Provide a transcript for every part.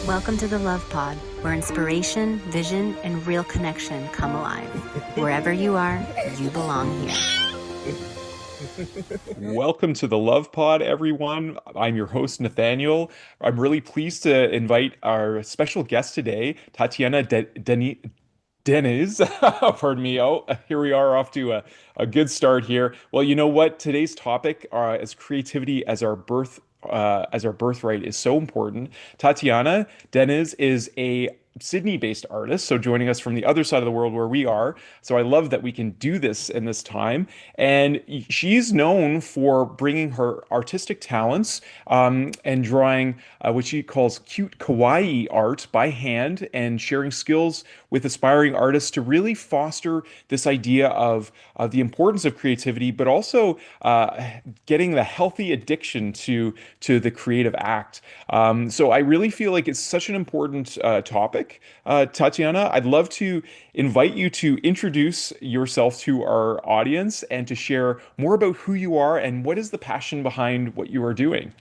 Welcome to the Love Pod, where inspiration, vision, and real connection come alive. Wherever you are, you belong here. Welcome to the Love Pod, everyone. I'm your host, Nathaniel. I'm really pleased to invite our special guest today, Deniz. Pardon me. Oh, here we are off to a good start here. Well, you know what? Today's topic is creativity as our birthright is so important. Tatyana Deniz is a Sydney-based artist, so joining us from the other side of the world where we are. So I love that we can do this in this time. And she's known for bringing her artistic talents and drawing what she calls cute kawaii art by hand and sharing skills with aspiring artists to really foster this idea of the importance of creativity, but also getting the healthy addiction to the creative act. So I really feel like it's such an important topic, Tatiana. I'd love to invite you to introduce yourself to our audience and to share more about who you are and what is the passion behind what you are doing.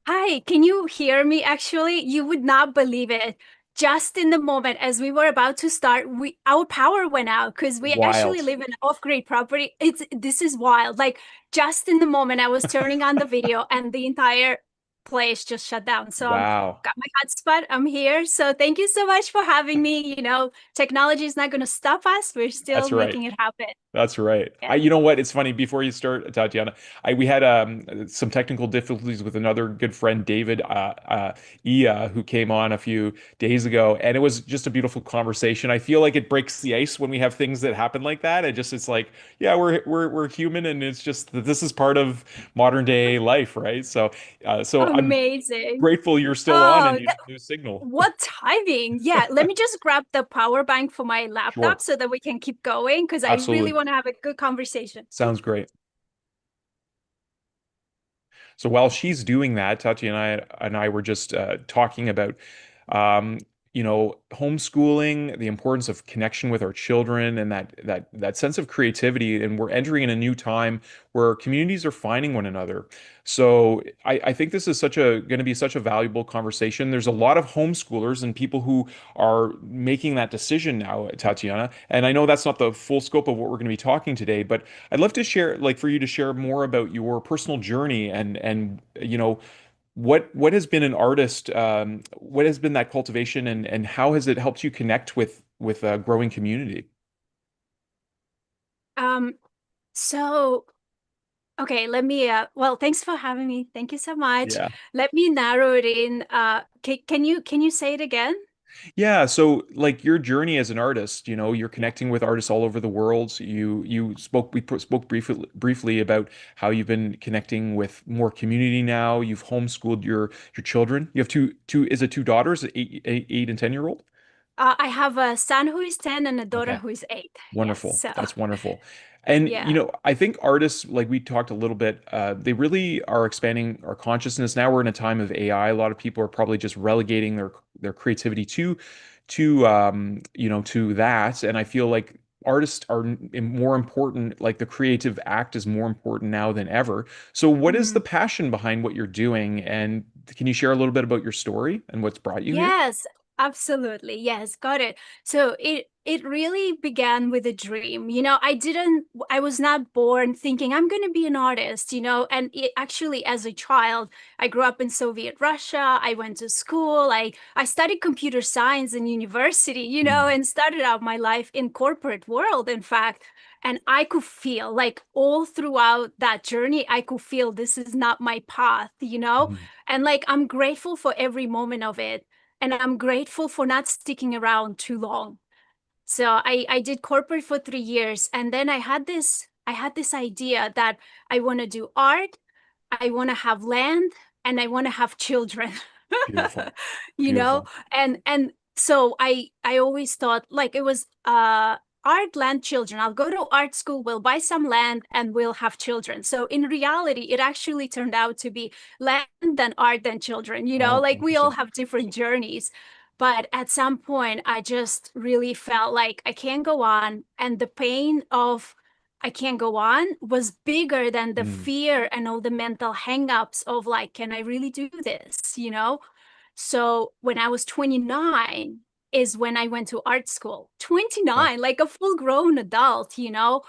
Hi, can you hear me? Actually, you would not believe it. Just in the moment as we were about to start, we our power went out because we actually Wild. live in an off-grid property. This is wild. Like just in the moment I was turning on the video and the entire place just shut down. So I'm Wow. got my hotspot. I'm here. So thank you so much for having me. Technology is not going to stop us. We're still That's right. making it happen. That's right. Yeah. You know what? It's funny. Before you start, Tatiana, we had some technical difficulties with another good friend, David Ia, who came on a few days ago, and it was just a beautiful conversation. I feel like it breaks the ice when we have things that happen like that. It's like, yeah, we're human, and it's just that this is part of modern day life, right? So I'm Amazing. grateful you're still on and Oh, you do signal. what timing? Yeah, let me just grab the power bank for my laptop Sure, so that we can keep going because I really absolutely. want to have a good conversation. Sounds great. So while she's doing that, Tati and I were just talking about, um, homeschooling, the importance of connection with our children, and that sense of creativity. And we're entering in a new time where communities are finding one another. So I think this is such a going to be such a valuable conversation. There's a lot of homeschoolers and people who are making that decision now, Tatiana. And I know that's not the full scope of what we're going to be talking today, but I'd love to share, like, for you to share more about your personal journey and what has been an artist, what has been that cultivation, and how has it helped you connect with a growing community? Um, so okay, well, thanks for having me. Thank you so much. Yeah. Let me narrow it in. Can you say it again? Yeah, so like your journey as an artist, you're connecting with artists all over the world. You spoke spoke briefly about how you've been connecting with more community now. You've homeschooled your children. You have two is it two daughters, 8 and 10 year old? I have a son who is 10 and a daughter Okay. who is 8. Yes, Wonderful. so That's wonderful. And yeah. I think artists, like we talked a little bit, they really are expanding our consciousness. Now we're in a time of AI. A lot of people are probably just relegating their creativity to that. And I feel like artists are more important, like the creative act is more important now than ever. So what is the Mhm. passion behind what you're doing? And can you share a little bit about your story and what's brought you here? Yes, absolutely. Yes, got it. So it really began with a dream. I was not born thinking I'm going to be an artist, and actually as a child, I grew up in Soviet Russia. I went to school. I studied computer science in university, Mm, and started out my life in corporate world, in fact. And I could feel like all throughout that journey, I could feel this is not my path. mhm, And like I'm grateful for every moment of it, and I'm grateful for not sticking around too long. So I did corporate for 3 years, and then I had this idea that I want to do art, I want to have land, and I want to have children. Beautiful. you know Beautiful. and so I always thought like it was art, land, children. I'll go to art school, we'll buy some land, and we'll have children. So in reality it actually turned out to be land, then art, then children. Oh, Like we all interesting. have different journeys. But at some point I just really felt like I can't go on, and the pain of I can't go on was bigger than the Mm, fear and all the mental hangups of like, can I really do this? So when I was 29 is when I went to art school. Yeah. 29, like a full grown adult, you know?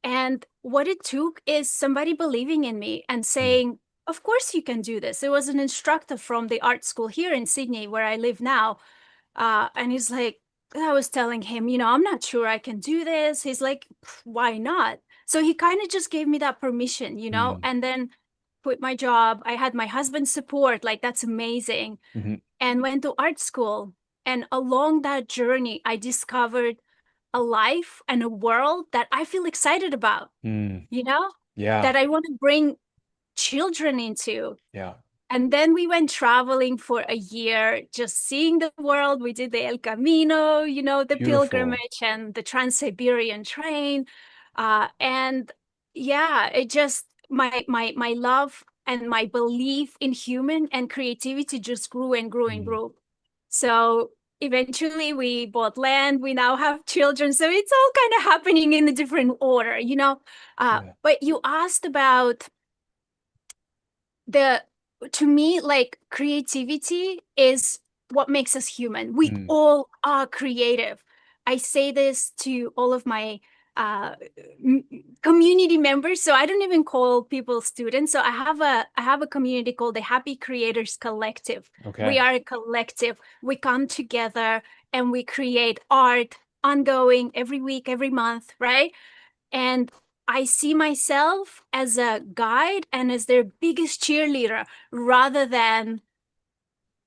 And what it took is somebody believing in me and Mm. saying, of course you can do this. It was an instructor from the art school here in Sydney, where I live now. And he's like, I was telling him, I'm not sure I can do this. He's like, why not? So he kind of just gave me that permission, Mm. and then quit my job. I had my husband's support, like that's amazing, Hmm. and went to art school. And along that journey, I discovered a life and a world that I feel excited about, Mm. you know, Yeah. that I want to bring children into. Yeah. And then we went traveling for a year, just seeing the world. We did the El Camino, the Beautiful. pilgrimage and the Trans-Siberian train. And yeah, it just my love and my belief in human and creativity just grew and grew and Mm. grew. So eventually we bought land, we now have children. So it's all kind of happening in a different order. Yeah. But you asked about the to me, like, creativity is what makes us human. We Mm. all are creative. I say this to all of my uh community members, so I don't even call people students. So I have a community called the Happy Creators Collective. We Okay. are a collective. We come together and we create art ongoing every week, every month, right? And I see myself as a guide and as their biggest cheerleader, rather than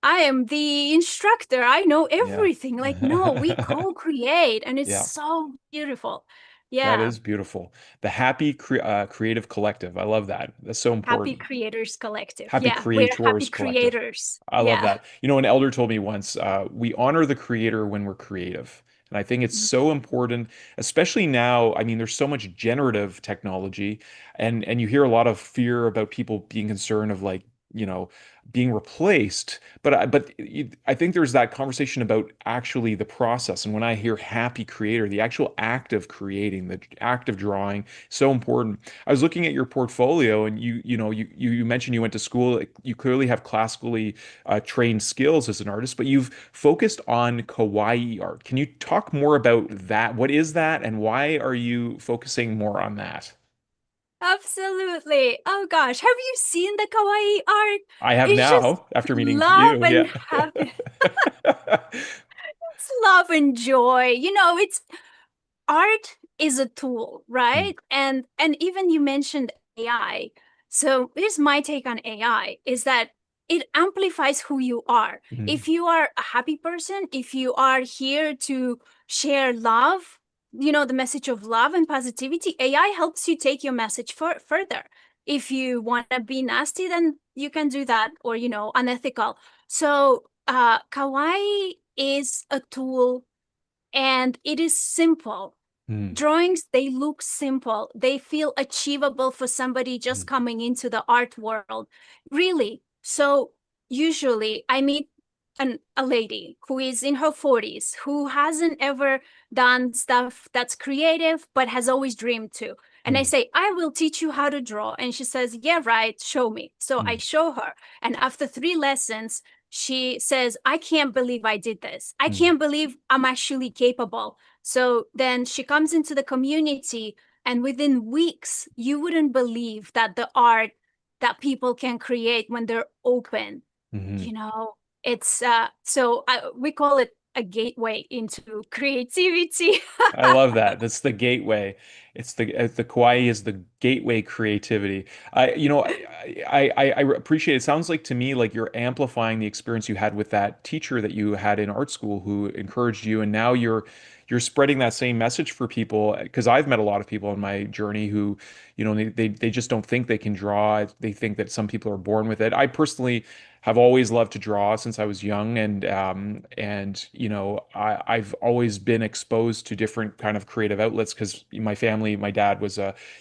I am the instructor. I know Yeah. everything. Like, no, we co-create, and it's Yeah. so beautiful. That Yeah. is beautiful. The Happy Creative Collective. I love that. That's so Happy important. Creators Collective. Happy Yeah. We're happy Creators Collective. creators. I love Yeah. that. An elder told me once, we honor the creator when we're creative. And I think it's so important, especially now. I mean, there's so much generative technology, and you hear a lot of fear about people being concerned of, like, you know, being replaced. I think there's that conversation about actually the process. And when I hear happy creator, the actual act of creating, the act of drawing, so important. I was looking at your portfolio, and you mentioned you went to school. Like, you clearly have classically trained skills as an artist, but you've focused on kawaii art. Can you talk more about that? What is that, and why are you focusing more on that? Absolutely. Oh gosh, have you seen the kawaii art? I have It's just now, after meeting love you. and Yeah. happiness. It's love and joy. It's art is a tool, Mm. right? And even you mentioned AI. So here's my take on AI is that it amplifies who you are. Mm. If you are a happy person, if you are here to share love, the message of love and positivity, AI helps you take your message further. If you want to be nasty, then you can do that, or unethical. So kawaii is a tool, and it is simple. Mm. Drawings, they look simple, they feel achievable for somebody just Mm. coming into the art world, really. So usually I meet a lady who is in her 40s, who hasn't ever done stuff that's creative but has always dreamed to, and I Mm. say, I will teach you how to draw, and she says, yeah, right, show me. So I Mm. show her, and after 3 lessons she says, I can't believe I did this. I Mm. can't believe I'm actually capable. So then she comes into the community, and within weeks, you wouldn't believe that the art that people can create when they're open, Mhm. you know, it's we call it a gateway into creativity. I love that. That's the gateway. It's the kawaii is the gateway creativity. I appreciate it. Sounds like to me like you're amplifying the experience you had with that teacher that you had in art school who encouraged you, and now you're spreading that same message for people. Because I've met a lot of people on my journey who, they just don't think they can draw. They think that some people are born with it. I personally have always loved to draw since I was young, and I've always been exposed to different kind of creative outlets because my family, my dad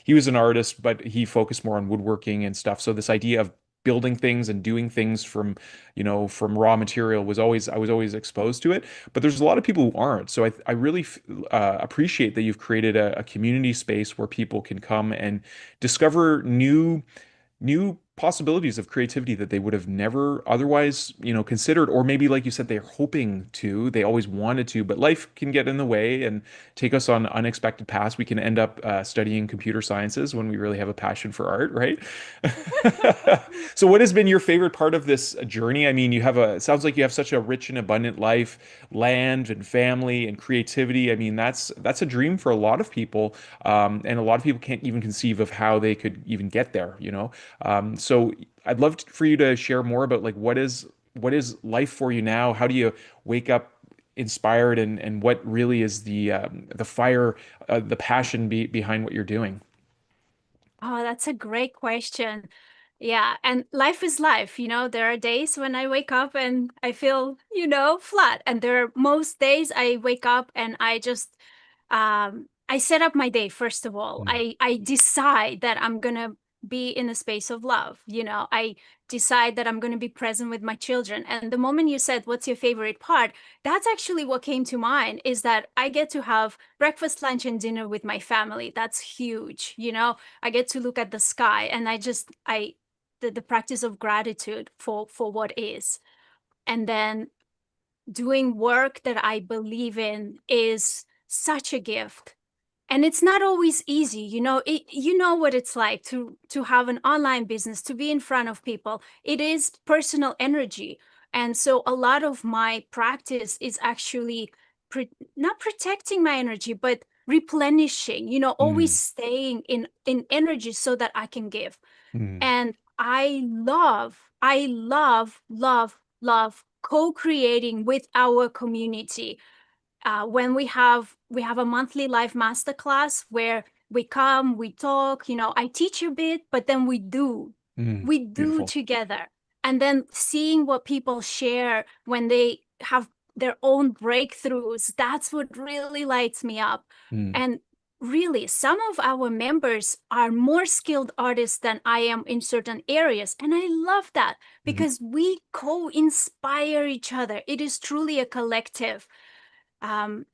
he was an artist, but he focused more on woodworking and stuff. So this idea of building things and doing things from raw material I was always exposed to it. But there's a lot of people who aren't. So I really appreciate that you've created a community space where people can come and discover new possibilities of creativity that they would have never otherwise, considered, or maybe like you said, they're hoping to, they always wanted to, but life can get in the way and take us on unexpected paths. We can end up studying computer sciences when we really have a passion for art, right? So what has been your favorite part of this journey? I mean, it sounds like you have such a rich and abundant life, land and family and creativity. I mean, that's a dream for a lot of people. And a lot of people can't even conceive of how they could even get there. So I'd love for you to share more about like what is life for you now? How do you wake up inspired, and what really is the fire, the passion behind what you're doing? Oh, that's a great question. Yeah, and life is life. There are days when I wake up and I feel, flat. And there are most days I wake up and I set up my day, first of all. Mm, I decide that I'm gonna be in a space of love. I decide that I'm gonna be present with my children. And the moment you said, what's your favorite part? That's actually what came to mind, is that I get to have breakfast, lunch, and dinner with my family. That's huge. I get to look at the sky, and the practice of gratitude for what is. And then doing work that I believe in is such a gift. And it's not always easy. You know what it's like to have an online business, to be in front of people. It is personal energy. And so a lot of my practice is actually not protecting my energy, but replenishing, always mm, staying in energy so that I can give. mm, And I love, love, love co-creating with our community. When we have a monthly live masterclass where we come, we talk, I teach a bit, but then mm. we do Beautiful. together. And then seeing what people share when they have their own breakthroughs, that's what really lights me up. Mm, And really, some of our members are more skilled artists than I am in certain areas. And I love that mhm. because we co-inspire each other. It is truly a collective. um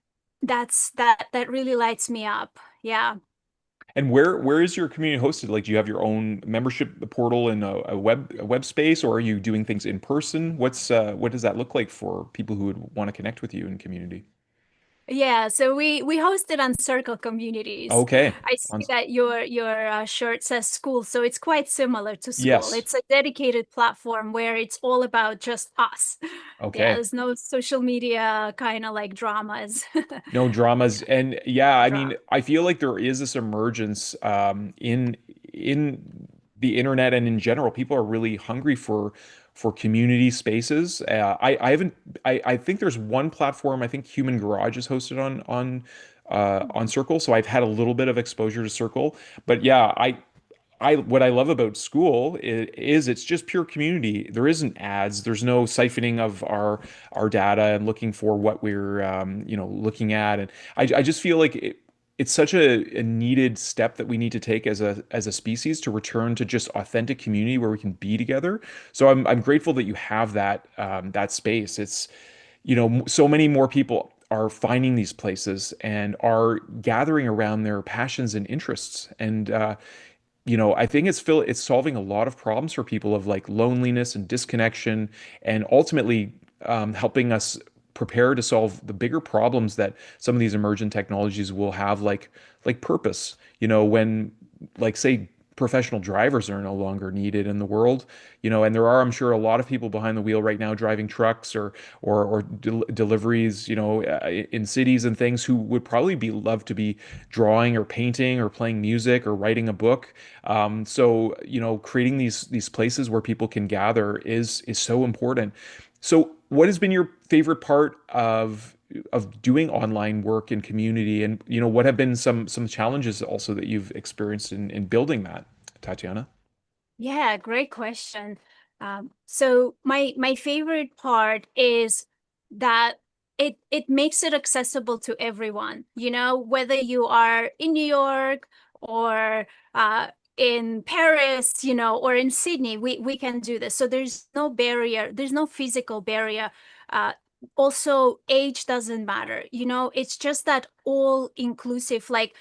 that really lights me up. Yeah. And where is your community hosted? Like, do you have your own membership portal and a web space, or are you doing things in person? What does that look like for people who would want to connect with you in community? Yeah, so we host it on Circle Communities. Okay. I see that your shirt says school, so it's quite similar to school. Yes. It's a dedicated platform where it's all about just us. Yeah, Okay. there's no social media kind of like dramas. No dramas. And yeah, I mean, Drama. I feel like there is this emergence in the internet and in general. People are really hungry for community spaces. I haven't I think there's one platform, I think Human Garage is hosted on Circle. So I've had a little bit of exposure to Circle. But yeah, I what I love about school is it's just pure community. There isn't ads. There's no siphoning of our data and looking for what we're looking at. And I just feel like it's such a needed step that we need to take as a species to return to just authentic community where we can be together. So I'm grateful that you have that space. It's so many more people are finding these places and are gathering around their passions and interests. And I think it's solving a lot of problems for people of like loneliness and disconnection, and ultimately helping us prepare to solve the bigger problems that some of these emergent technologies will have, like purpose. When, like, say, professional drivers are no longer needed in the world, and there are, I'm sure, a lot of people behind the wheel right now driving trucks or deliveries, in cities and things, who would probably be love to be drawing or painting or playing music or writing a book. So creating these places where people can gather is so important. So what has been your favorite part of doing online work in community, and what have been some challenges also that you've experienced in building that, Tatyana? Yeah, great question. So my favorite part is that it makes it accessible to everyone. Whether you are in New York or in Paris, or in Sydney, we can do this. So there's no barrier. There's no physical barrier. Uh, Also, age doesn't matter. It's just that all inclusive. Like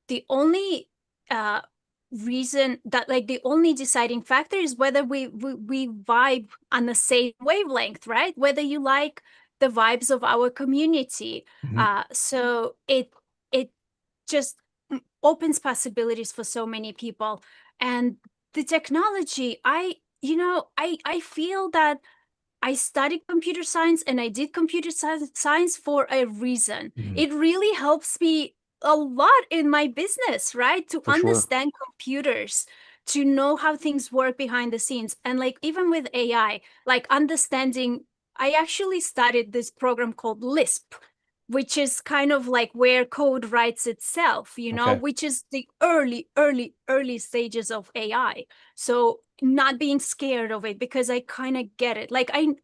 the only uh, reason that like the only deciding factor is whether we vibe on the same wavelength, right? Whether you like the vibes of our community. Mhm. So it just opens possibilities for so many people. And the technology, I feel that I studied computer science and I did computer science for a reason. Mhm. It really helps me a lot in my business, right? To For sure. understand computers, to know how things work behind the scenes. And like even with AI, like understanding, I actually studied this program called Lisp, which is kind of like where code writes itself, Okay. which is the early stages of AI. So not being scared of it because I kind of get it. Like I'm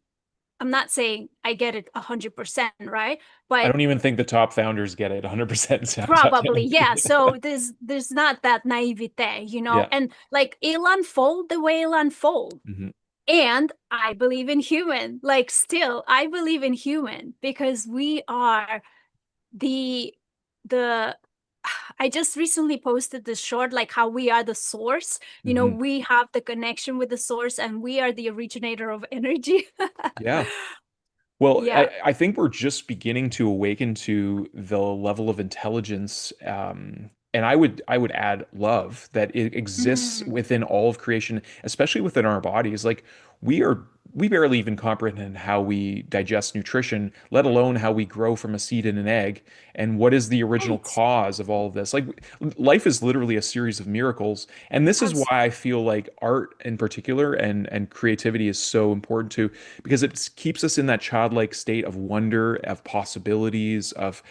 not saying I get it 100%, right? I But don't even think the top founders get it 100%, probably, Tatiana. yeah. So there's not that naivete, Yeah. and like it'll unfold the way it'll unfold. Mhm. And I believe in human. Like still, I believe in human because we are the the I just recently posted this short, like how we are the source. Mhm. We have the connection with the source and we are the originator of energy. Yeah. Well, Yeah. I think we're just beginning to awaken to the level of intelligence, and I would add love that it exists Mm. within all of creation, especially within our bodies. Like we are, we barely even comprehend how we digest nutrition, let alone how we grow from a seed and an egg, and what is the original Right. cause of all of this. Like life is literally a series of miracles, and this is why I Absolutely. feel like art in particular and creativity is so important too because it keeps us in that childlike state of wonder, of possibilities, of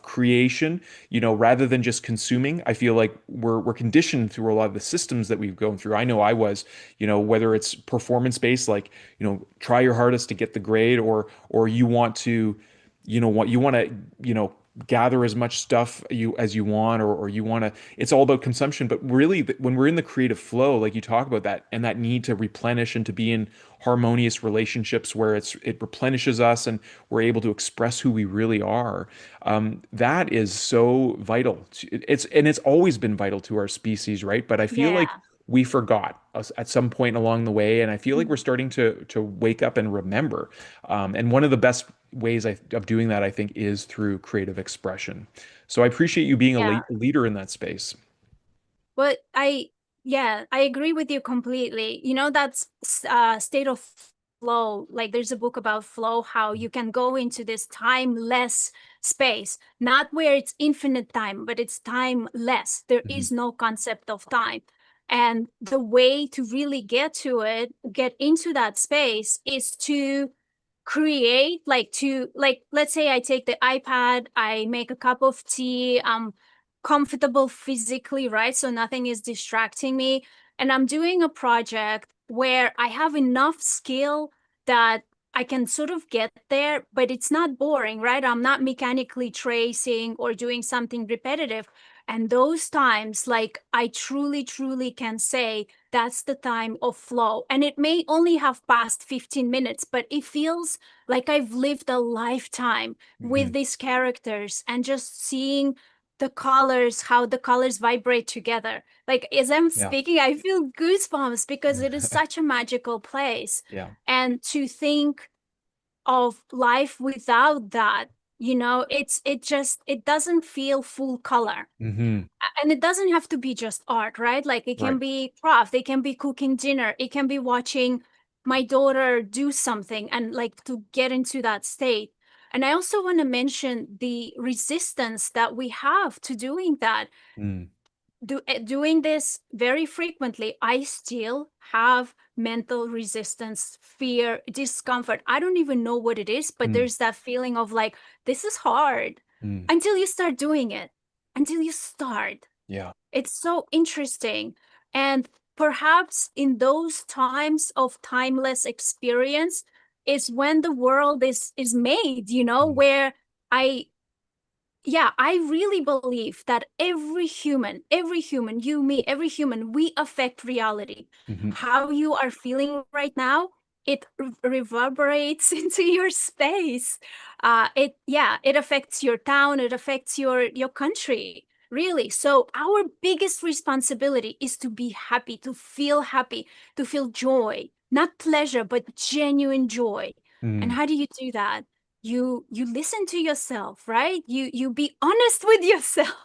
creation, rather than just consuming. I feel like we're conditioned through a lot of the systems that we've gone through. I know I was, whether it's performance based, like, try your hardest to get the grade, or you want to, what you want to, gather as much stuff as you want, or you want to, it's all about consumption. But really, when we're in the creative flow, like you talk about that, and that need to replenish and to be in harmonious relationships where it replenishes us and we're able to express who we really are, that is so vital. It's always been vital to our species, right? But I feel like Yeah. we forgot us at some point along the way, and I feel like we're Mhm. starting to wake up and remember. And one of the best ways of doing that, I think, is through creative expression. So I appreciate you being a Yeah. leader in that space. But yeah, I agree with you completely. That's state of flow. Like there's a book about flow, how you can go into this timeless space, not where it's infinite time, but it's timeless. There Mhm. is no concept of time. And the way to really get into that space is to create, like let's say I take the iPad, I make a cup of tea, I'm comfortable physically, right? So nothing is distracting me. And I'm doing a project where I have enough skill that I can sort of get there, but it's not boring, right? I'm not mechanically tracing or doing something repetitive. And those times, like I truly can say that's the time of flow. And it may only have passed 15 minutes, but it feels like I've lived a lifetime with Mhm. these characters and just seeing how the colors vibrate together. Like as I'm Yeah. speaking, I feel goosebumps because it is such a magical place. Yeah. And to think of life without that, it doesn't feel full color. Hmm. And it doesn't have to be just art, right? Like it can Right. be craft, it can be cooking dinner, it can be watching my daughter do something and like to get into that state. And I also want to mention the resistance that we have to doing that. Mm. Doing this very frequently, I still have mental resistance, fear, discomfort. I don't even know what it is, but Mm. there's that feeling of like, this is hard Mm. until you start doing it, until you start. Yeah. It's so interesting. And perhaps in those times of timeless experience is when the world is made, Mm. where I yeah, I really believe that every human, you, me, every human, we affect reality. Hmm. How you are feeling right now, it reverberates into your space. It affects your town, it affects your country. really. So our biggest responsibility is to be happy, to feel joy, not pleasure, but genuine joy. And Mm. how do you do that? You listen to yourself, right? You be honest with yourself.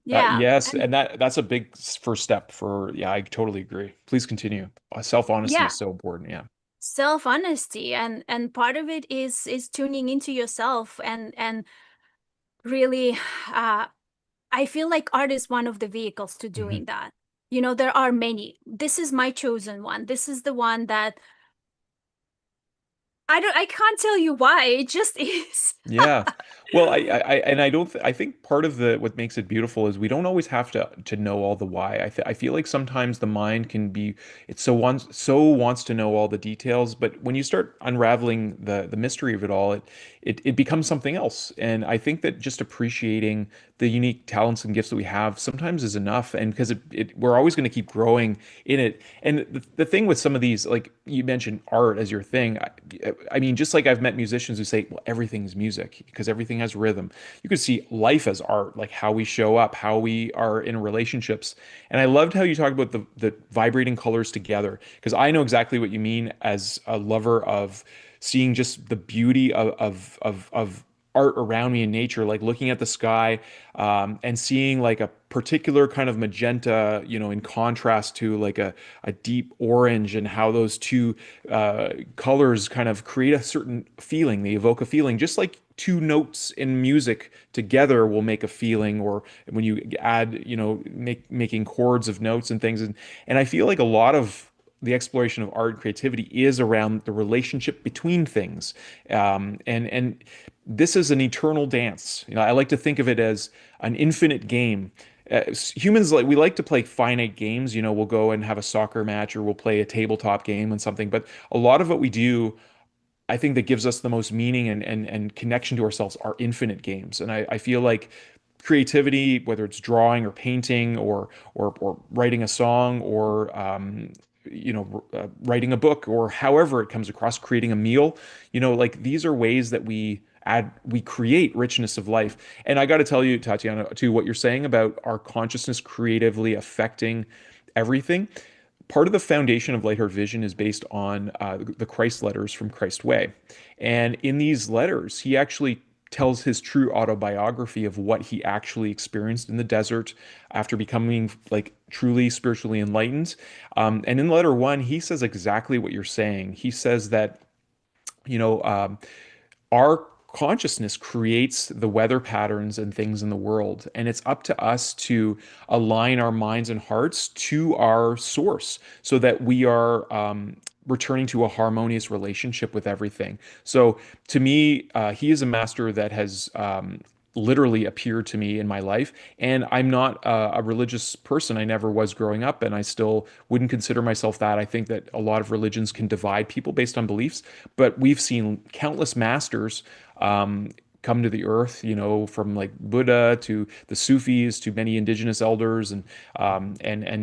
Yeah. Yes, And and that's a big first step for, yeah, I totally agree. Please continue. Self-honesty yeah, is so important. Yeah. self-honesty, and part of it is tuning into yourself, and really I feel like art is one of the vehicles to Mhm. doing that. There are many. This is my chosen one. This is the one that I can't tell you why. It just is. Yeah. Well, and I don't th I think part of the what makes it beautiful is we don't always have to know all the why. I feel like sometimes the mind can be it so wants to know all the details, but when you start unraveling the mystery of it all, it becomes something else. And I think that just appreciating the unique talents and gifts that we have sometimes is enough. And because we're always going to keep growing in it. And the thing with some of these, like you mentioned art as your thing, I mean, just like I've met musicians who say, well, everything's music because everything has rhythm. You could see life as art, like how we show up, how we are in relationships. And I loved how you talked about the vibrating colors together, because I know exactly what you mean as a lover of seeing just the beauty of art around me in nature, like looking at the sky, and seeing like a particular kind of magenta, in contrast to like a deep orange, and how those two colors kind of create a certain feeling. They evoke a feeling, just like two notes in music together will make a feeling, or when you add, making chords of notes and things. And I feel like a lot of the exploration of art and creativity is around the relationship between things. And this is an eternal dance. I like to think of it as an infinite game. Humans, we like to play finite games. We'll go and have a soccer match, or we'll play a tabletop game and something. But a lot of what we do, I think, that gives us the most meaning and connection to ourselves are infinite games. And I feel like creativity, whether it's drawing or painting or writing a song, or writing a book, or however it comes across, creating a meal, like these are ways that we create richness of life. And I got to tell you, Tatyana, to what you're saying about our consciousness creatively affecting everything. Part of the foundation of Lightheart Vision is based on the Christ letters from Christ Way. And in these letters, he actually tells his true autobiography of what he actually experienced in the desert after becoming like truly spiritually enlightened. And in letter one, he says exactly what you're saying. He says that, you know, um, our consciousness creates the weather patterns and things in the world, and it's up to us to align our minds and hearts to our source so that we are returning to a harmonious relationship with everything. So to me, he is a master that has literally appeared to me in my life. And I'm not a religious person. I never was growing up, and I still wouldn't consider myself that. I think that a lot of religions can divide people based on beliefs, but we've seen countless masters come to the earth, from like Buddha to the Sufis to many indigenous elders, and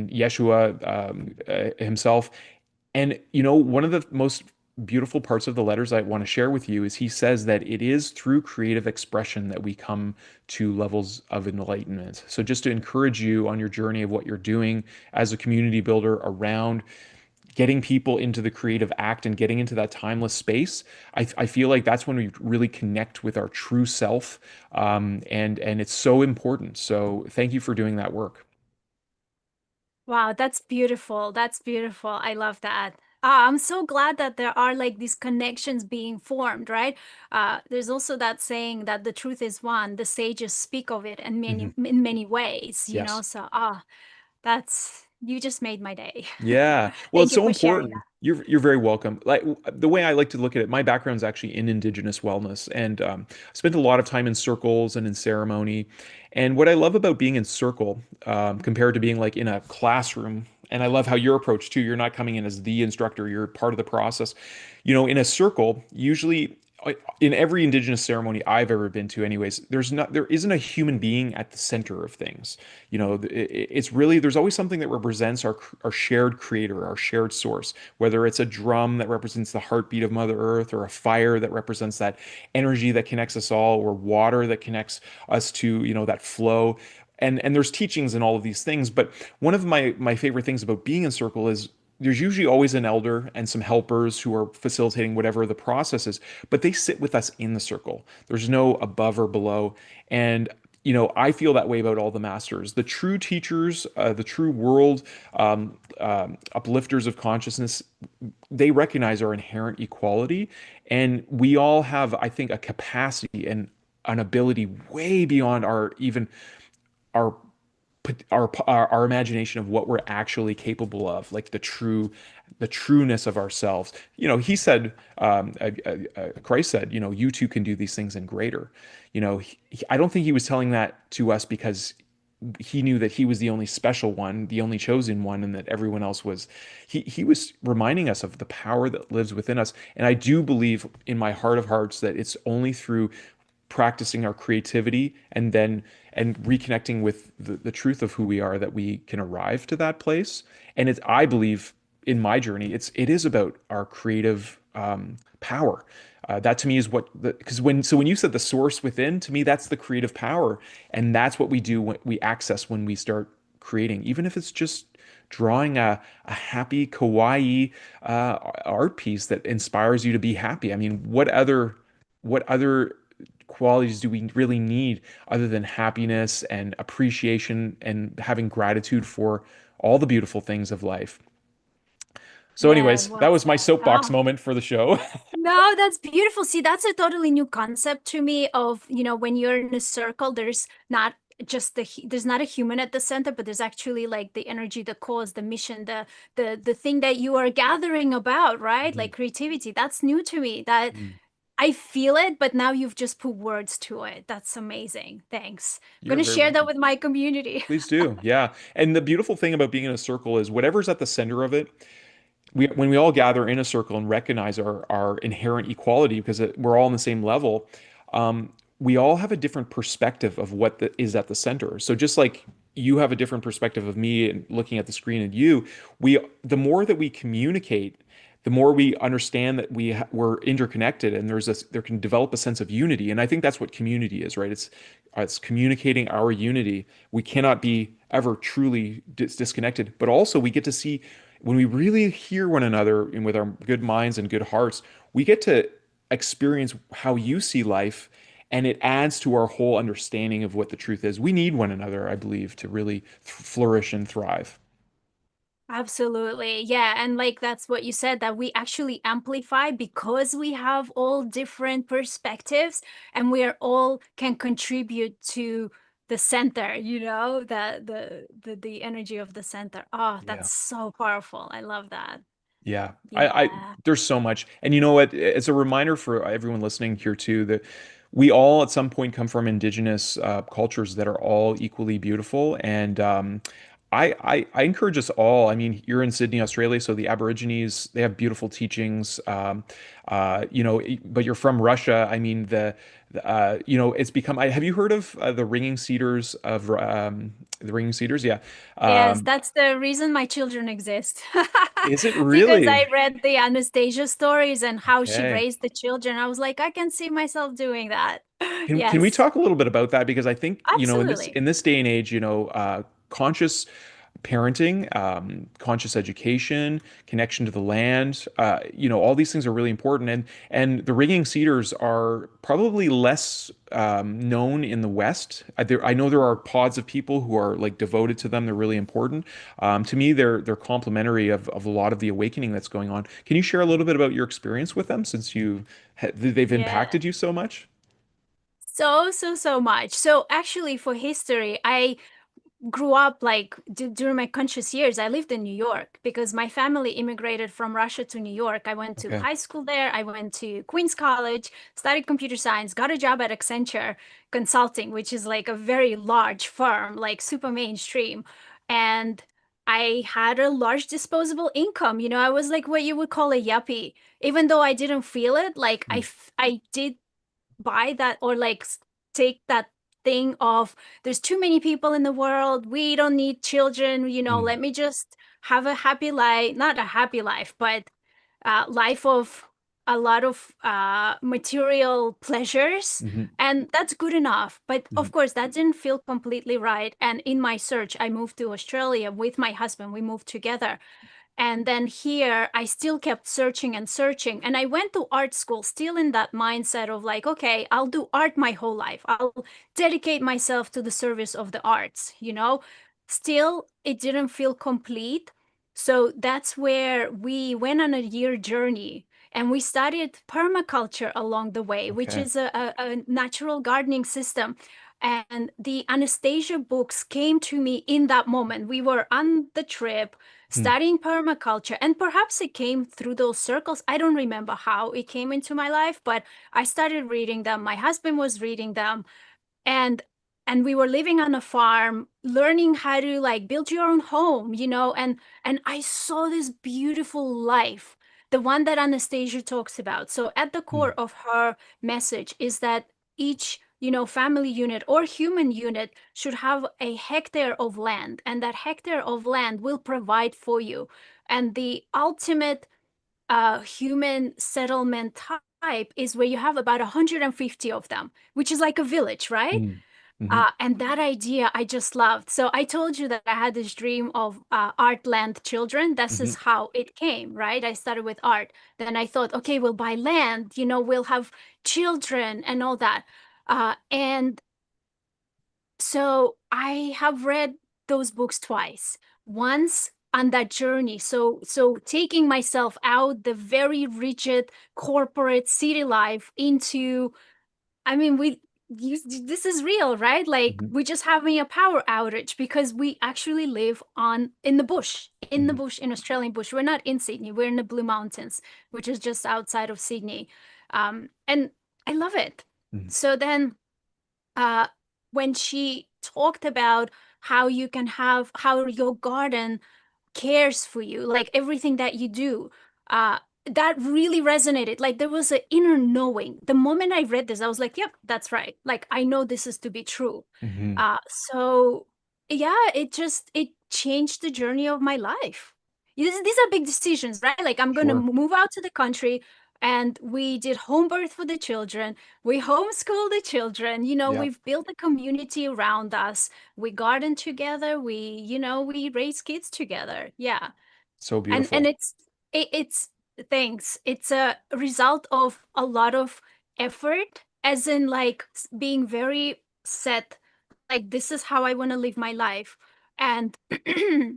Yeshua himself. And one of the most beautiful parts of the letters I want to share with you is he says that it is through creative expression that we come to levels of enlightenment. So just to encourage you on your journey of what you're doing as a community builder around getting people into the creative act and getting into that timeless space, I feel like that's when we really connect with our true self, and it's so important. So thank you for doing that work. Wow, that's beautiful. That's beautiful. I love that. I'm so glad that there are like these connections being formed, right? There's also that saying that the truth is one. The sages speak of it Mhm. in many ways, Yes. So that's you just made my day. Yeah. Well, Thank it's you so for sharing that. important. You're very welcome. Like the way I like to look at it, my background's actually in Indigenous wellness, and I spent a lot of time in circles and in ceremony. And what I love about being in circle, compared to being like in a classroom, and I love how your approach too. You're not coming in as the instructor. You're part of the process. In a circle, usually. in every indigenous ceremony I've ever been to, anyways, there isn't a human being at the center of things. It's really there's always something that represents our shared creator, our shared source. Whether it's a drum that represents the heartbeat of Mother Earth, or a fire that represents that energy that connects us all, or water that connects us to that flow. And there's teachings in all of these things, but one of my favorite things about being in circle is there's usually always an elder and some helpers who are facilitating whatever the process is, but they sit with us in the circle. There's no above or below. And I feel that way about all the masters. The true teachers, the true world uplifters of consciousness, they recognize our inherent equality. And we all have, I think, a capacity and an ability way beyond our our imagination of what we're actually capable of, like the trueness of ourselves. He said, Christ said, you too can do these things and greater. I don't think he was telling that to us because he knew that he was the only special one, the only chosen one, and that everyone else was. He was reminding us of the power that lives within us. And I do believe in my heart of hearts that it's only through practicing our creativity and reconnecting with the truth of who we are that we can arrive to that place. And I believe in my journey, it is about our creative power. That to me is because when you said the source within, to me that's the creative power, and that's what we do when we access when we start creating, even if it's just drawing a happy kawaii art piece that inspires you to be happy. I mean, what other qualities do we really need other than happiness and appreciation and having gratitude for all the beautiful things of life? So, Yeah, anyways, that well was my said. soapbox moment for the show. No, that's beautiful. See, that's a totally new concept to me of, when you're in a circle, there's not just there's not a human at the center, but there's actually like the energy, the cause, the mission, the thing that you are gathering about, right? Mhm. Like creativity. That's new to me. That Mm. I feel it, but now you've just put words to it. That's amazing. Thanks. I'm You're gonna very share that welcome. with my community. Please do. Yeah. And the beautiful thing about being in a circle is whatever's at the center of it, when we all gather in a circle and recognize our inherent equality because we're all on the same level, we all have a different perspective of what is at the center. So just like you have a different perspective of me and looking at the screen and the more that we communicate, the more we understand that we're interconnected, and there can develop a sense of unity. And I think that's what community is, right? It's communicating our unity. We cannot be ever truly disconnected, but also we get to see when we really hear one another and with our good minds and good hearts, we get to experience how you see life, and it adds to our whole understanding of what the truth is. We need one another, I believe, to really flourish and thrive. Absolutely. Yeah. And like that's what you said, that we actually amplify because we have all different perspectives and we are all can contribute to the center, the energy of the center. Oh, Yeah. that's so powerful. I love that. Yeah, I Yeah. there's so much, and you know what? It's a reminder for everyone listening here too that we all at some point come from indigenous cultures that are all equally beautiful, and I encourage us all. I mean, you're in Sydney, Australia, so the Aborigines they have beautiful teachings. But you're from Russia. I mean, it's become. Have you heard of the ringing cedars of the ringing cedars? Yeah. Yes, Um, that's the reason my children exist. is it Because really? I read the Anastasia stories and how she Okay. raised the children. I was like, I can see myself doing that. Can we Yes, talk a little bit about that? Because I think, in this absolutely. day and age, conscious parenting, conscious education, connection to the land, all these things are really important. And the ringing cedars are probably less known in the West. I know there are pods of people who are like devoted to them. They're really important. To me, they're complementary of a lot of the awakening that's going on. Can you share a little bit about your experience with them since they've Yeah. impacted you so much? So much. So actually, for history, I grew up like during my conscious years. I lived in New York because my family immigrated from Russia to New York. I went to Okay. high school there. I went to Queens College, studied computer science, got a job at Accenture Consulting, which is like a very large firm, like super mainstream. And I had a large disposable income. I was like what you would call a yuppie. Even though I didn't feel it, like Mm. I did buy that, or like take that thing of there's too many people in the world. We don't need children, Mm. let me just have a happy life, not a happy life, but life of a lot of material pleasures. Hmm. And that's good enough. But Hmm. of course, that didn't feel completely right. And in my search, I moved to Australia with my husband. We moved together. And then here, I still kept searching and searching. And I went to art school, still in that mindset of like, okay, I'll do art my whole life. I'll dedicate myself to the service of the arts. Still, it didn't feel complete. So that's where we went on a year journey and we studied permaculture along the way, which Okay. is a natural gardening system. And the Anastasia books came to me in that moment. We were on the trip Mm. studying permaculture, and perhaps it came through those circles. I don't remember how it came into my life, but I started reading them. My husband was reading them, and we were living on a farm, learning how to like build your own home. And I saw this beautiful life, the one that Anastasia talks about. So at the core Mm. of her message is that each family unit or human unit should have a hectare of land, and that hectare of land will provide for you. And the ultimate human settlement type is where you have about 150 of them, which is like a village, right? Mm. Hmm. And that idea I just loved. So I told you that I had this dream of art land children. This is Hmm. how it came, right? I started with art. Then I thought, okay, we'll buy land, we'll have children and all that. And so I have read those books twice. Once on that journey. So taking myself out the very rigid corporate city life into, I mean, this is real, right? Like Hmm. we just having a power outage because we actually live in the Hmm. bush, in Australian bush. We're not in Sydney. We're in the Blue Mountains, which is just outside of Sydney. And I love it. Hmm. So then uh, when she talked about how your garden cares for you, like everything that you do, uh, that really resonated. Like there was an inner knowing. The moment I read this, I was like, yep, that's right. Like I know this is to be true. Hmm. So yeah, it changed the journey of my life. These are big decisions, right? Like I'm gonna Sure. move out to the country, and we did home birth for the children. We homeschool the children. Yeah. We've built a community around us. We garden together. We raise kids together. Yeah. So And beautiful. it's thanks. It's a result of a lot of effort, as in like being very set, like this is how I want to live my life. And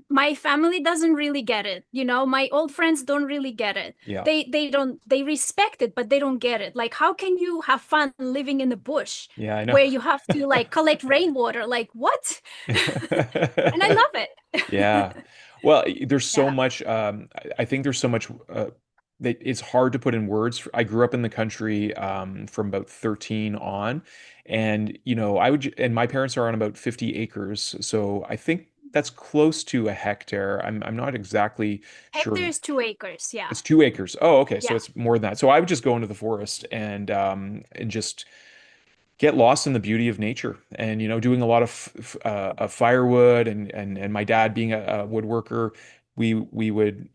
my family doesn't really get it. My old friends don't really get it. Yeah. They respect it, but they don't get it. Like how can you have fun living in the bush Yeah, I know. where you have to like collect rainwater? Like what? And I love Yeah. it. Well, there's so Yeah. much. I think there's so much that it's hard to put in words. I grew up in the country from about 13 on, and and my parents are on about 50 acres, so I think that's close to a hectare. I'm not exactly Hectare sure. is 2 acres. Yeah. It's 2 acres. Oh, okay, so Yeah. it's more than that. So I would just go into the forest and just get lost in the beauty of nature and doing a lot of firewood and my dad being a woodworker, we would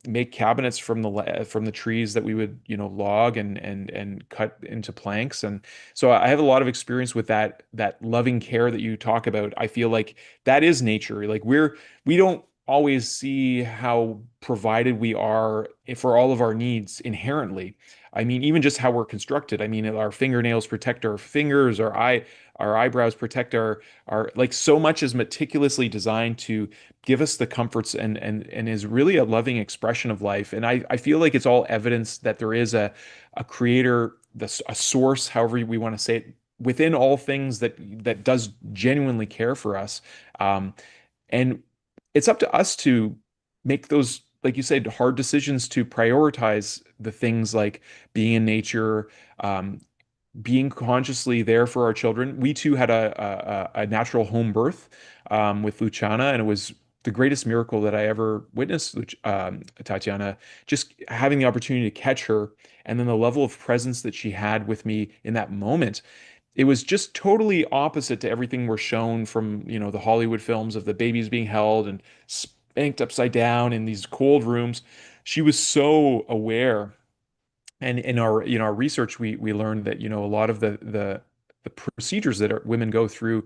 make cabinets from the trees that we would log and cut into planks. And so I have a lot of experience with that loving care that you talk about. I feel like that is nature. Like we don't always see how provided we are for all of our needs inherently. I mean, even just how we're constructed. I mean, our fingernails protect our fingers, our eyebrows protect our like so much is meticulously designed to give us the comforts and is really a loving expression of life. And I feel like it's all evidence that there is a creator, a source, however we want to say it, within all things that does genuinely care for us. Um, and it's up to us to make those, like you said, hard decisions to prioritize the things like being in nature, um, being consciously there for our children. We too had a natural home birth with Luciana, and it was the greatest miracle that I ever witnessed, which, Tatiana, just having the opportunity to catch her and then the level of presence that she had with me in that moment. It was just totally opposite to everything we're shown from, the Hollywood films of the babies being held and spanked upside down in these cold rooms. She was so aware. And in our research, we learned that, a lot of the procedures that women go through,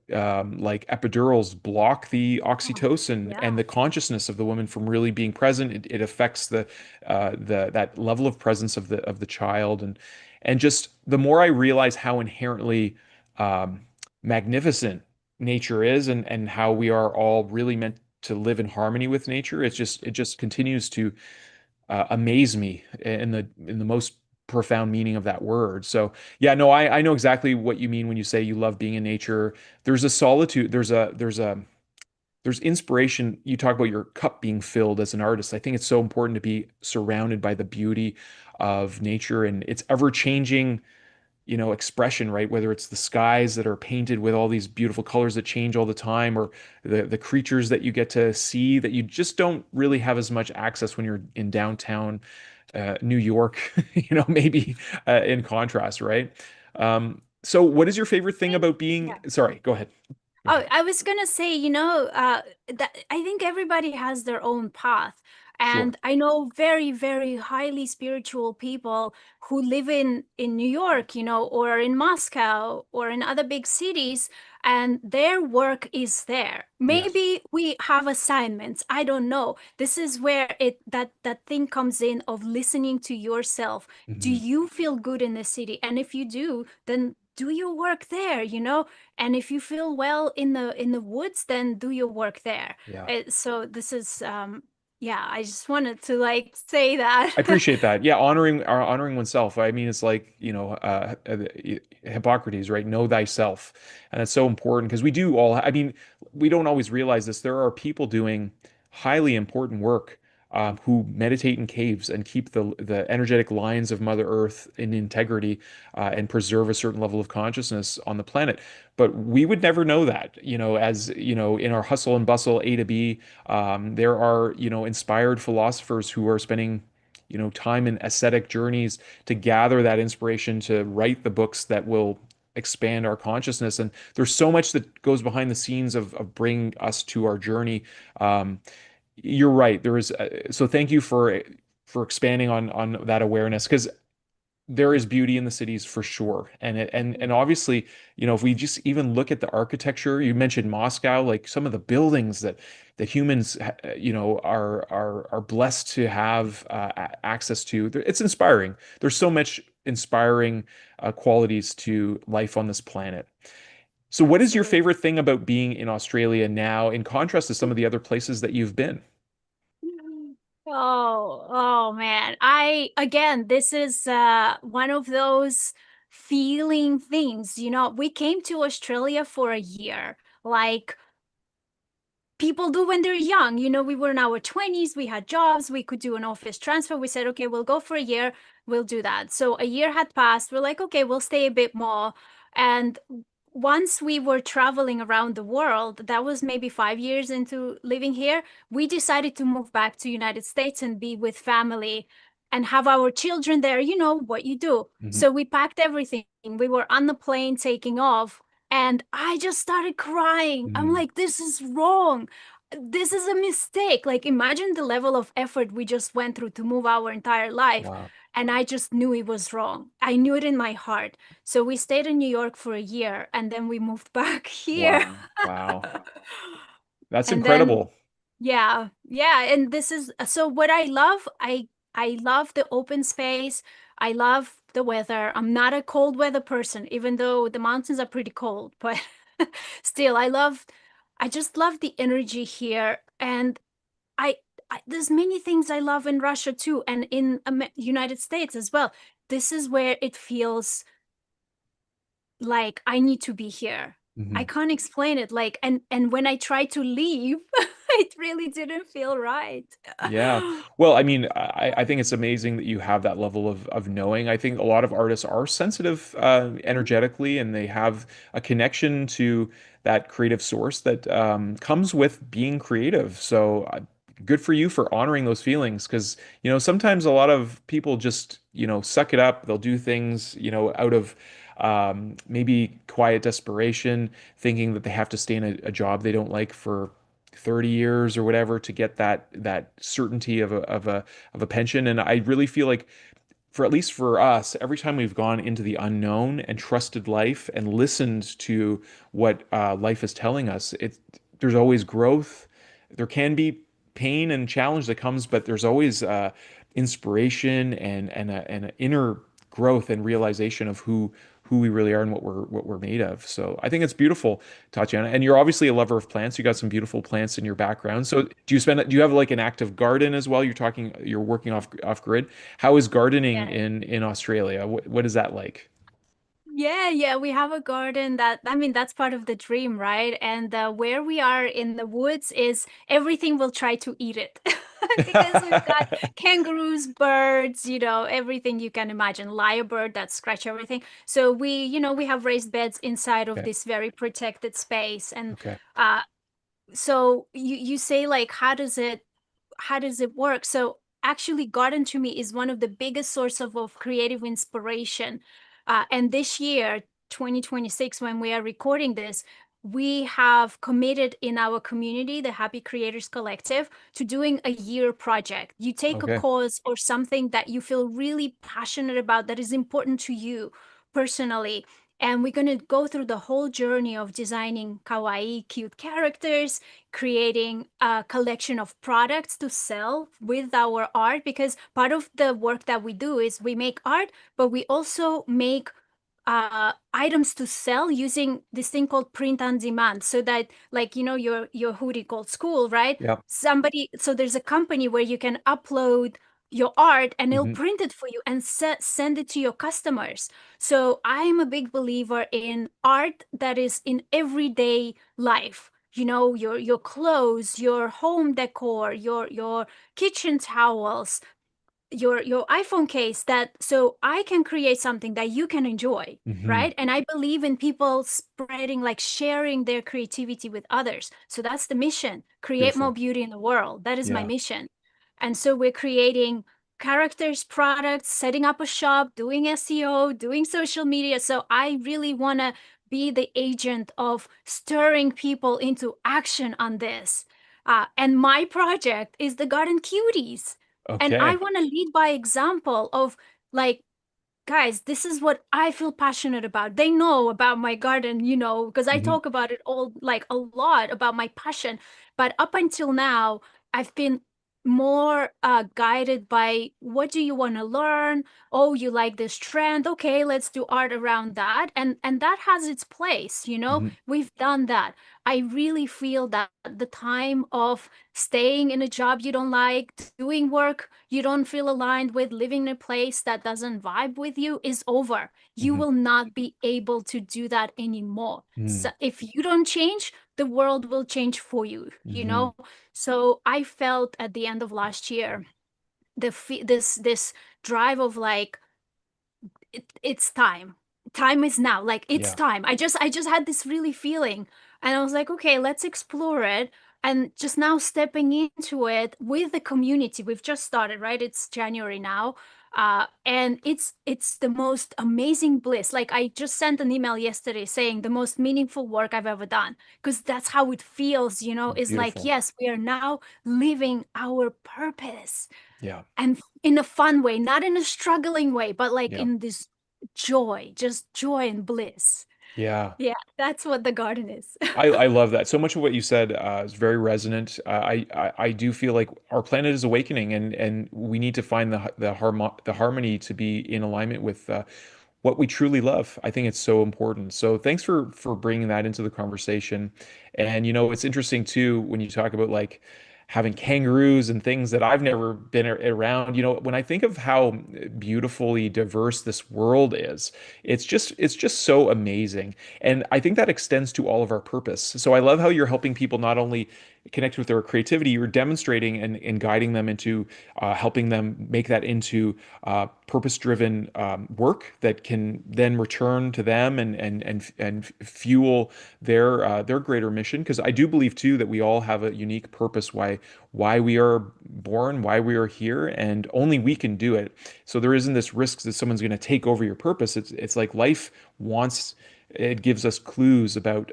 like epidurals, block the Oh, oxytocin yeah. and the consciousness of the woman from really being present. It affects the that level of presence of the child, and just the more I realize how inherently um, magnificent nature is, and how we are all really meant to live in harmony with nature. It just continues to amaze me in the most profound meaning of that word. So yeah, no, I know exactly what you mean when you say you love being in nature. There's a solitude, there's inspiration. You talk about your cup being filled as an artist. I think it's so important to be surrounded by the beauty of nature and its ever changing, expression, right? Whether it's the skies that are painted with all these beautiful colors that change all the time, or the creatures that you get to see that you just don't really have as much access when you're in downtown New York, maybe in contrast, right? So what is your favorite thing about being, Yeah. sorry, go ahead. Go Oh, ahead. I was gonna say, that I think everybody has their own path. Sure. And I know very, very highly spiritual people who live in New York, or in Moscow or in other big cities, and their work is there. Yes. Maybe we have assignments. I don't know. This is where that thing comes in of listening to yourself. Do Hmm. you feel good in the city? And if you do, then do your work there. And if you feel well in the woods, then do your work there. Yeah. So this is yeah, I just wanted to like say that. I appreciate that. Yeah, honoring oneself. I mean, it's like, Hippocrates, right? Know thyself. And that's so important because we do all, I mean, we don't always realize this. There are people doing highly important work, who meditate in caves and keep the energetic lines of Mother Earth in integrity, and preserve a certain level of consciousness on the planet. But we would never know that, as, in our hustle and bustle, A to B. There are, inspired philosophers who are spending, time in ascetic journeys to gather that inspiration to write the books that will expand our consciousness. And there's so much that goes behind the scenes of bringing us to our journey. Um, you're right. There is, so thank you for expanding on that awareness, because there is beauty in the cities for sure. And obviously, if we just even look at the architecture, you mentioned Moscow, like some of the buildings that humans, are blessed to have access to. It's inspiring. There's so much inspiring qualities to life on this planet. So what is your Absolutely. favorite thing about being in Australia now, in contrast to some of the other places that you've been? Oh man. Again, this is one of those feeling things. We came to Australia for a year. Like people do when they're young. We were in our 20s, we had jobs, we could do an office transfer. We said, okay, we'll go for a year, we'll do that. So a year had passed. We're like, okay, we'll stay a bit more. And once we were traveling around the world, that was maybe 5 years into living here, we decided to move back to United States and be with family and have our children there, what you do. Mhm. So we packed everything. We were on the plane taking off and I just started crying. I'm Mhm. like, this is wrong. This is a mistake. Like, imagine the level of effort we just went through to move our entire life. Wow. And I just knew it was wrong. I knew it in my heart. So we stayed in New York for a year and then we moved back here. Wow. Wow. That's And then incredible. yeah, yeah, and this is so what I love, I love the open space. I love the weather. I'm not a cold weather person, even though the mountains are pretty cold, but still I just love the energy here. And I, there's many things I love in Russia too, and in United States as well. This is where it feels like I need to be here. I Mhm. can't explain it. Like, and when I try to leave, It really didn't feel right. Yeah. Well, I mean, I think it's amazing that you have that level of knowing. I think a lot of artists are sensitive energetically, and they have a connection to that creative source that comes with being creative. So good for you for honoring those feelings, because, sometimes a lot of people just, suck it up. They'll do things, out of maybe quiet desperation, thinking that they have to stay in a job they don't like for 30 years or whatever to get that certainty of a pension. And I really feel like, for at least for us, every time we've gone into the unknown and trusted life and listened to what life is telling us, there's always growth. There can be pain and challenge that comes, but there's always inspiration and an inner growth and realization of who we really are and what we're made of. So I think it's beautiful, Tatyana. And you're obviously a lover of plants. You got some beautiful plants in your background. So do you have like an active garden as well? You're working off grid. How is gardening Yeah. in Australia? What is that like? Yeah, yeah, we have a garden that, I mean, that's part of the dream, right? And where we are in the woods is everything will try to eat it because we've got kangaroos, birds, everything you can imagine, lyrebird that scratch everything. So we have raised beds inside of Okay. this very protected space. And Okay. uh, so you say like, how does it work? So actually, garden to me is one of the biggest source of creative inspiration. And this year, 2026, when we are recording this, we have committed in our community, the Happy Creators Collective, to doing a year project. You take a Okay. cause or something that you feel really passionate about, that is important to you personally. And we're going to go through the whole journey of designing kawaii, cute characters, creating a collection of products to sell with our art, because part of the work that we do is we make art, but we also make items to sell using this thing called print on demand, so that, like, your hoodie called school, right? Yeah. So there's a company where you can upload your art and it'll Hmm. print it for you and send it to your customers. So I'm a big believer in art that is in everyday life. Your clothes, your home decor, your kitchen towels, your iPhone case, that so I can create something that you can enjoy, Hmm. right? And I believe in people spreading, like sharing their creativity with others. So that's the mission. Create more Beautiful. beauty in the world. That is my Yeah. mission. And so we're creating characters, products, setting up a shop, doing SEO, doing social media. So I really want to be the agent of stirring people into action on this. And my project is the Garden Cuties. And I Okay. want to lead by example of, like, guys, this is what I feel passionate about. They know about my garden, because I Hmm. talk about it all, like a lot about my passion. But up until now, I've been more guided by, what do you want to learn? Oh, you like this trend? Okay, let's do art around that. And that has its place, Hmm. We've done that. I really feel that the time of staying in a job you don't like, doing work you don't feel aligned with, living in a place that doesn't vibe with you is over. You Hmm. will not be able to do that anymore. So Hmm. if you don't change, the world will change for you, you Hmm. know? So I felt at the end of last year this drive of, like, it's time. Time is now. Like, it's Yeah. time. I just had this really feeling, and I was like, okay, let's explore it. And just now stepping into it with the community. We've just started, right? It's January now. And it's the most amazing bliss. Like, I just sent an email yesterday saying the most meaningful work I've ever done, because that's how it feels, is like, Beautiful. yes, we are now living our purpose, Yeah. and in a fun way, not in a struggling way, but like Yeah. in this joy, just joy and bliss. Yeah. Yeah, that's what the garden is. I love that. So much of what you said is very resonant. I do feel like our planet is awakening, and we need to find the harmony to be in alignment with what we truly love. I think it's so important. So thanks for bringing that into the conversation. And it's interesting too when you talk about like having kangaroos and things that I've never been around. When I think of how beautifully diverse this world is, it's just so amazing. And I think that extends to all of our purpose. So I love how you're helping people not only connect with their creativity, you're demonstrating and guiding them into helping them make that into purpose-driven work that can then return to them and fuel their greater mission. Because I do believe too that we all have a unique purpose why we are born, why we are here, and only we can do it. So there isn't this risk that someone's going to take over your purpose. It's like life wants. It gives us clues about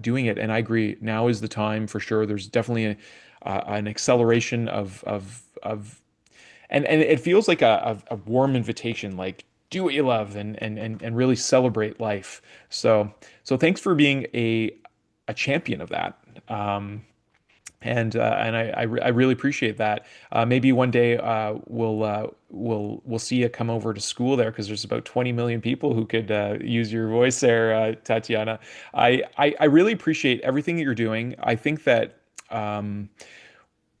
doing it, and I agree. Now is the time for sure. There's definitely an acceleration of and it feels like a warm invitation, like do what you love and really celebrate life. So thanks for being a champion of that. I really appreciate that. Maybe one day we'll see you come over to school there because there's about 20 million people who could use your voice there, Tatyana. I really appreciate everything that you're doing. I think that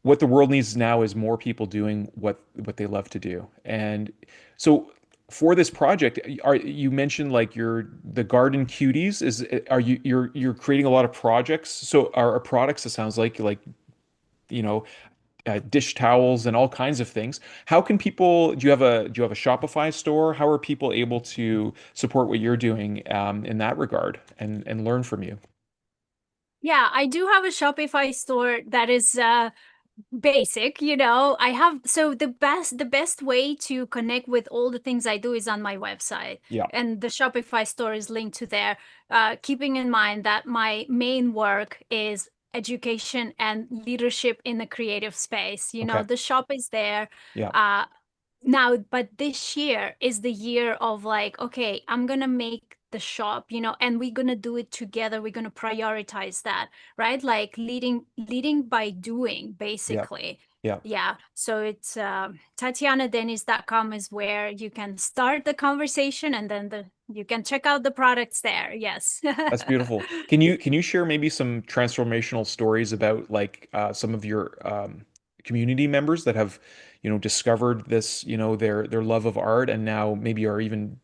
what the world needs now is more people doing what they love to do. And so for this project, are you mentioned like the garden cuties is are you're creating a lot of projects? So are products, it sounds like you know dish towels and all kinds of things. How can people, do you have a Shopify store? How are people able to support what you're doing in that regard and learn from you? Yeah, I do have a Shopify store that is basic, I have, so the best way to connect with all the things I do is on my website, Yeah. and the Shopify store is linked to there, keeping in mind that my main work is education and leadership in the creative space. Okay. The shop is there. Yeah. uh Now, but this year is the year of like, okay, I'm gonna make the shop, and we're gonna do it together. We're gonna prioritize that, right? Like leading by doing, Yeah. basically. Yeah. Yeah. So it's TatyanaDeniz.com is where you can start the conversation, and then you can check out the products there. Yes. That's beautiful. Can you share maybe some transformational stories about like some of your community members that have, discovered this, their love of art and now maybe are even,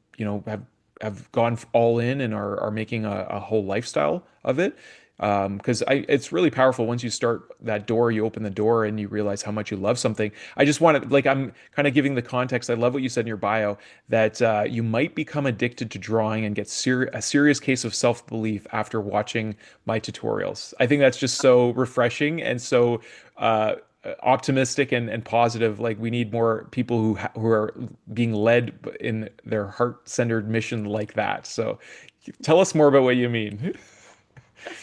have gone all in and are making a whole lifestyle of it? Because it's really powerful once you start that door, you open the door and you realize how much you love something. I just want to, like, I'm kind of giving the context. I love what you said in your bio that you might become addicted to drawing and get a serious case of self-belief after watching my tutorials. I think that's just so refreshing and so optimistic and positive. Like we need more people who are being led in their heart-centered mission like that. So tell us more about what you mean.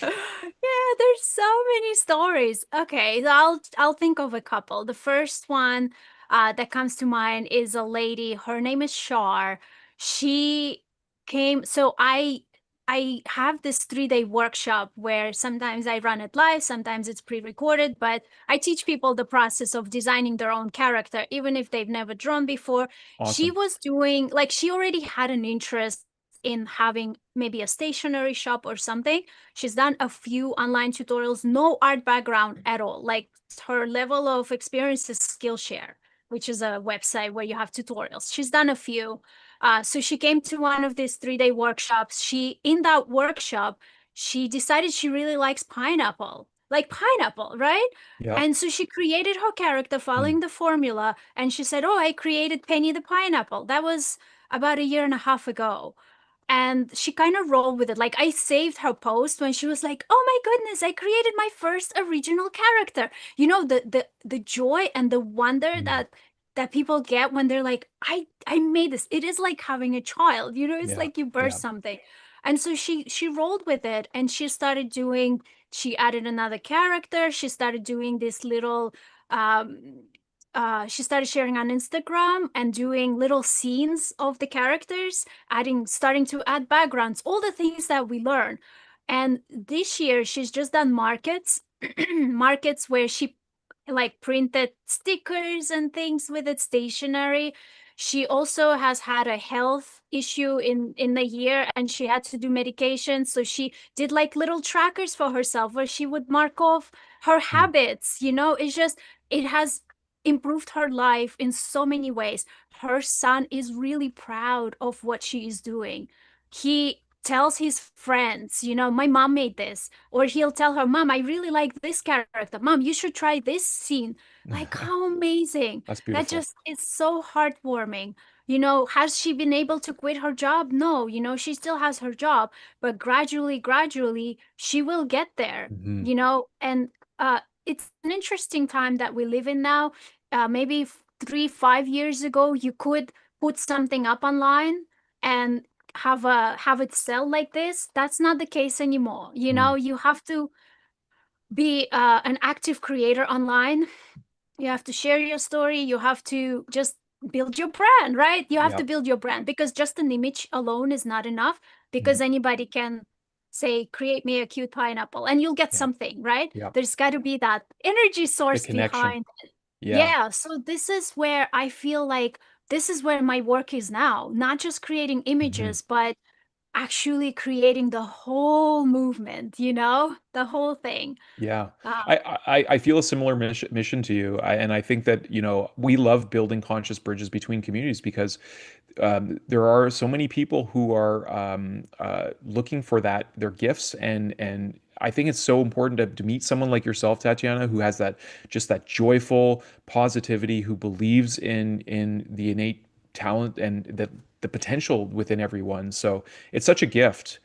Yeah, there's so many stories. Okay, so I'll think of a couple. The first one that comes to mind is a lady. Her name is Shar. She came. So I have this 3-day workshop where sometimes I run it live, sometimes it's pre-recorded, but I teach people the process of designing their own character, even if they've never drawn before. She Awesome. was doing like she already had an interest in having maybe a stationery shop or something. She's done a few online tutorials, no art background at all. Like her level of experience is Skillshare, which is a website where you have tutorials. She's done a few. So she came to one of these 3-day workshops. In that workshop, she decided she really likes pineapple, like pineapple, right? Yeah. And so she created her character Mm. following the formula. And she said, oh, I created Penny the pineapple. That was about a year and a half ago. And she kind of rolled with it. Like I saved her post when she was like, "Oh my goodness, I created my first original character." The joy and the wonder Mm. that people get when they're like, I made this." It is like having a child. It's Yeah. like you birth Yeah. something. And so she rolled with it, and she added another character. She started doing this little um she started sharing on Instagram and doing little scenes of the characters, starting to add backgrounds, all the things that we learn. And this year she's just done markets, markets where she like printed stickers and things with it stationery. She also has had a health issue in the year, and she had to do medication. So she did like little trackers for herself where she would mark off her Mm. habits. It has improved her life in so many ways. Her son is really proud of what she is doing. He tells his friends, my mom made this, or he'll tell her, Mom, I really like this character. Mom, you should try this scene. Like, how amazing. That's That beautiful. just is so heartwarming. Has she been able to quit her job? No, she still has her job, but gradually, she will get there, Hmm. and it's an interesting time that we live in now. Maybe 3, 5 years ago, you could put something up online and have it sell like this. That's not the case anymore. You have to be an active creator online. You have to share your story. You have to just build your brand, right? You have Yeah. to build your brand, because just an image alone is not enough, Mhm. because anybody can say, create me a cute pineapple, and you'll get Yeah. something, right? Yeah. There's got to be that energy The source connection. behind. Yeah. Yeah, so this is where I feel like this is where my work is now, not just creating Hmm. images, but actually creating the whole movement, the whole thing. Yeah, Uh, I feel a similar mission to you, and I think that we love building conscious bridges between communities because there are so many people who are looking for their gifts, and I think it's so important to meet someone like yourself, Tatiana, who has that joyful positivity, who believes in the innate talent and the potential within everyone. So it's such a gift.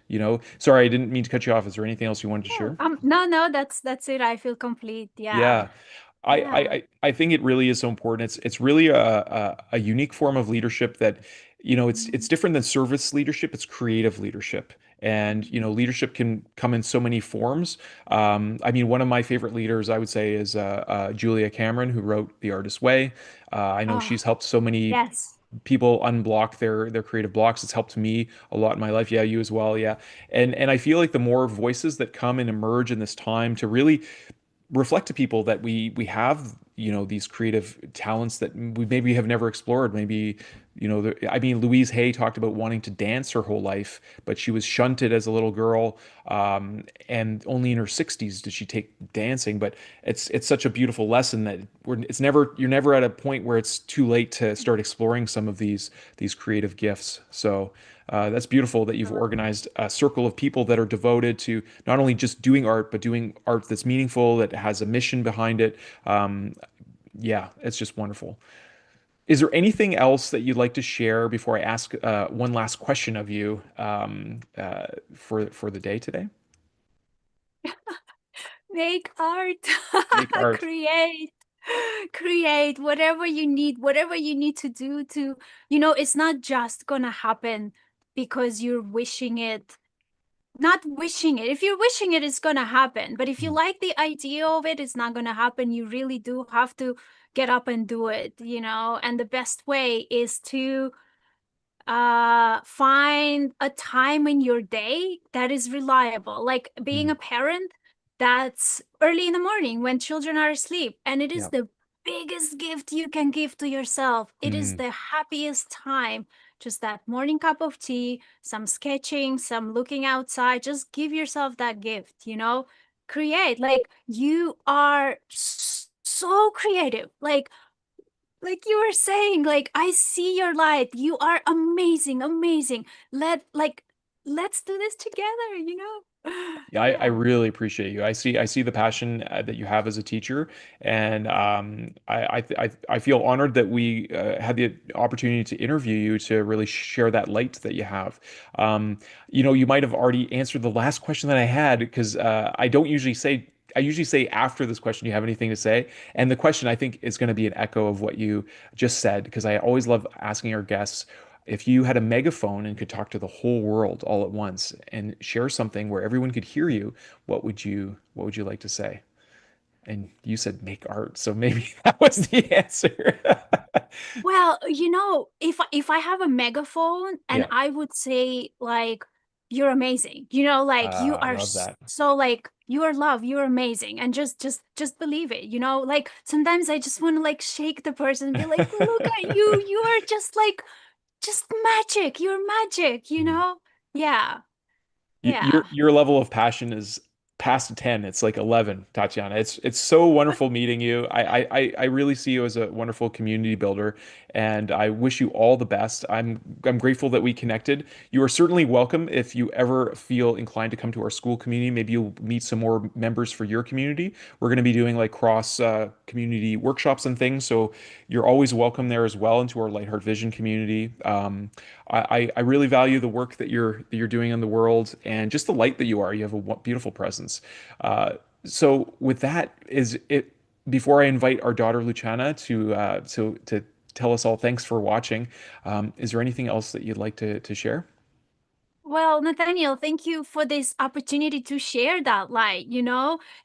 Sorry, I didn't mean to cut you off. Is there anything else you wanted to yeah, share? no, that's it. I feel complete. Yeah. Yeah. I, I Yeah. I I think it really is so important. It's really a unique form of leadership that, it's different than service leadership. It's creative leadership. And, leadership can come in so many forms. I mean, one of my favorite leaders, I would say, is Julia Cameron, who wrote The Artist's Way. I know Oh, she's helped so many yes. people unblock their creative blocks. It's helped me a lot in my life. Yeah, you as well. Yeah. And I feel like the more voices that come and emerge in this time to really reflect to people that we have these creative talents that we maybe have never explored. Maybe I mean, Louise Hay talked about wanting to dance her whole life, but she was shunted as a little girl, and only in her 60s did she take dancing. But it's such a beautiful lesson that you're never at a point where it's too late to start exploring some of these creative gifts. So that's beautiful that you've organized a circle of people that are devoted to not only just doing art, but doing art that's meaningful, that has a mission behind it. Yeah, it's just wonderful. Is there anything else that you'd like to share before I ask one last question of you for the day today? Make art. Make art. Create. Create whatever you need to do to, it's not just gonna happen because you're wishing it. Not wishing it. If you're wishing it, it's gonna happen. But if you Mm. like the idea of it, it's not gonna happen. You really do have to get up and do it. And the best way is to find a time in your day that is reliable, like being Mm. a parent. That's early in the morning when children are asleep, and it is Yeah. the biggest gift you can give to yourself. It is Mm. the happiest time. Just that morning cup of tea, some sketching, some looking outside. Just give yourself that gift. Create. Like, you are so creative. Like you were saying, like, I see your light. You are amazing, amazing. Let's do this together. Yeah, I Yeah. really appreciate you. I see the passion that you have as a teacher, and I feel honored that we had the opportunity to interview you to really share that light that you have. You might have already answered the last question that I had because I don't usually say. I usually say after this question, do you have anything to say? And the question I think is going to be an echo of what you just said because I always love asking our guests if you had a megaphone and could talk to the whole world all at once and share something where everyone could hear you, what would you like to say? And you said make art, so maybe that was the answer. Well, if I have a megaphone, and Yeah, I would say, like, you're amazing. Like, you I are love that. so, like, you are love, you're amazing, and just believe it. Like, sometimes I just want to, like, shake the person and be like, look at you. You are just magic. You're magic. Mhm. Yeah. Your Yeah. your level of passion is past 10. It's like 11, Tatyana. It's so wonderful meeting you. I really see you as a wonderful community builder, and I wish you all the best. I'm grateful that we connected. You are certainly welcome if you ever feel inclined to come to our school community. Maybe you'll meet some more members for your community. We're going to be doing like cross community workshops and things, so you're always welcome there as well into our Light Heart Vision community. I really value the work that you're doing in the world and just the light that you are. You have a beautiful presence. So with that, is it before I invite our daughter Luciana to tell us all thanks for watching, is there anything else that you'd like to share? Well, Nathaniel, thank you for this opportunity to share that light,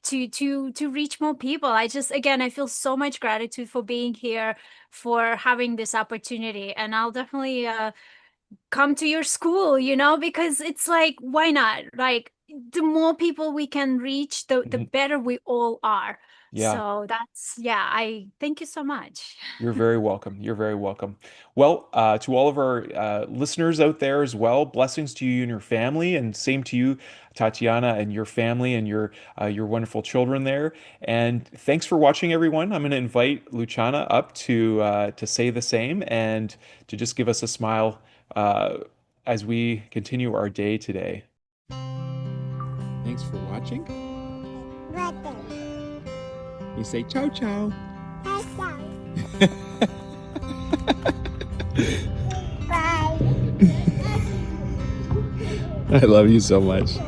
to reach more people. Again, I feel so much gratitude for being here, for having this opportunity. And I'll definitely come to your school, because it's like, why not? Like, the more people we can reach, the Mhm. better we all are. Yeah. So yeah, I thank you so much. You're very welcome. You're very welcome. Well, to all of our listeners out there as well, blessings to you and your family, and same to you, Tatyana, and your family and your wonderful children there. And thanks for watching, everyone. I'm going to invite Luciana up to say the same and to just give us a smile as we continue our day today. Thanks for watching. You say ciao ciao. Bye. I love you so much.